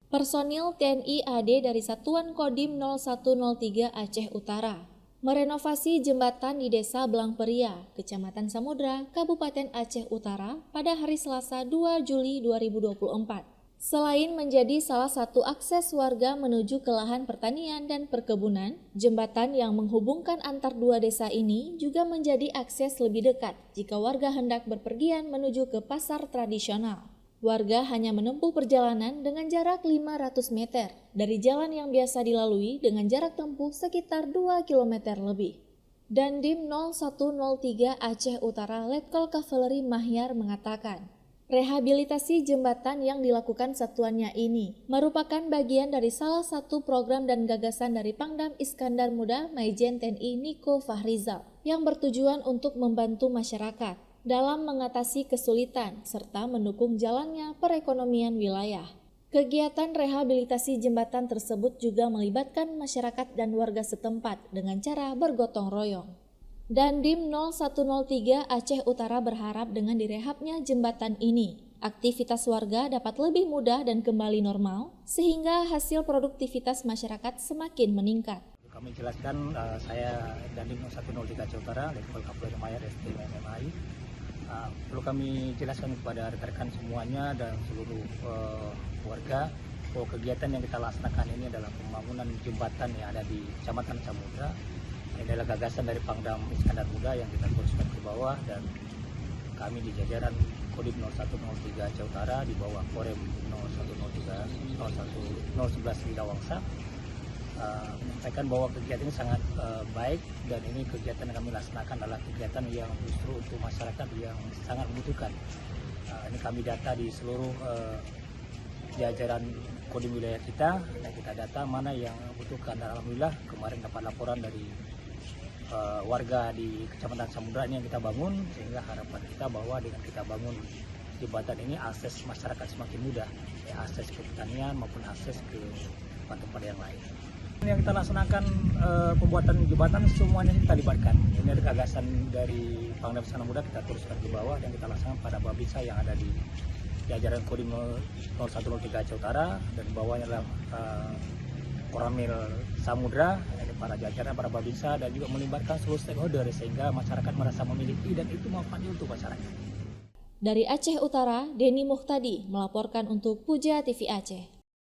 Personil TNI AD dari Satuan Kodim 0103 Aceh Utara merenovasi jembatan di Desa Blangperia, Kecamatan Samudra, Kabupaten Aceh Utara pada hari Selasa 2 Juli 2024. Selain menjadi salah satu akses warga menuju ke lahan pertanian dan perkebunan, jembatan yang menghubungkan antar dua desa ini juga menjadi akses lebih dekat jika warga hendak berpergian menuju ke pasar tradisional. Warga hanya menempuh perjalanan dengan jarak 500 meter dari jalan yang biasa dilalui dengan jarak tempuh sekitar 2 km lebih. Dandim 0103 Aceh Utara Letkol Kavaleri Mahyar mengatakan, rehabilitasi jembatan yang dilakukan satuannya ini merupakan bagian dari salah satu program dan gagasan dari Pangdam Iskandar Muda Maijen TNI Niko Fahrizal yang bertujuan untuk membantu masyarakat dalam mengatasi kesulitan serta mendukung jalannya perekonomian wilayah. Kegiatan rehabilitasi jembatan tersebut juga melibatkan masyarakat dan warga setempat dengan cara bergotong royong. Dandim 0103 Aceh Utara berharap dengan direhabnya jembatan ini, aktivitas warga dapat lebih mudah dan kembali normal, sehingga hasil produktivitas masyarakat semakin meningkat. Kami jelaskan, saya Dandim 0103 Aceh Utara, Letkol Kavaleri Mahyar SDM MMI. Perlu kami jelaskan kepada rekan-rekan semuanya dan seluruh warga bahwa kegiatan yang kita laksanakan ini adalah pembangunan jembatan yang ada di Kecamatan Samudra. Ini adalah gagasan dari Pangdam Iskandar Muda yang kita teruskan ke bawah, dan kami di jajaran Kodim 0103 Aceh Utara di bawah Korem 0103 011 Lidawangsa menyampaikan bahwa kegiatan ini sangat baik, dan ini kegiatan yang kami laksanakan adalah kegiatan yang justru untuk masyarakat yang sangat membutuhkan. Ini kami data di seluruh jajaran kodim wilayah kita, dan kita data mana yang membutuhkan. Dan alhamdulillah kemarin dapat laporan dari warga di Kecamatan Samudra ini yang kita bangun, sehingga harapan kita bahwa dengan kita bangun jembatan ini akses masyarakat semakin mudah, akses ke pertanian maupun akses ke tempat-tempat yang lain. Yang kita laksanakan pembuatan jembatan semuanya kita libatkan. Ini ada gagasan dari Pangdam Iskandar Muda, kita teruskan ke bawah dan kita laksanakan pada Babinsa yang ada di jajaran Kodim 0103 Aceh Utara, dan bawahnya adalah Koramil Samudra, para jajaran, para Babinsa, dan juga melibatkan seluruh stakeholder sehingga masyarakat merasa memiliki dan itu manfaatnya untuk masyarakat. Dari Aceh Utara, Denny Muhtadi melaporkan untuk Puja TV Aceh.